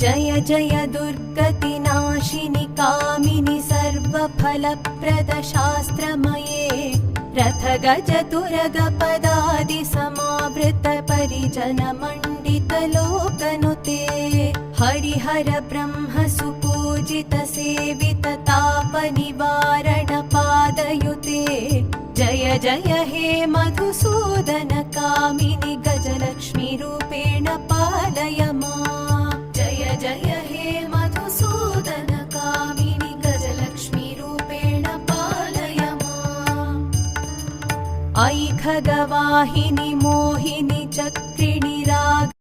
जय जय दुर्गतिनाशिनि कामिनि सर्वफलप्रद शास्त्रमये रथ गज तुरग पदादि समावृत परिजन मण्डित लोकनुते हरिहर ब्रह्म सुपूजित सेवित ताप निवारण पादयुते जय जय हे मधुसूदन कामिनि गजलक्ष्मी रूपेण पालय माम् जय जय हे मधुसूदन कामिनि गजलक्ष्मी रूपेण पालय माम् ऐ खगवाहिनि मोहिनि चक्रिणि राग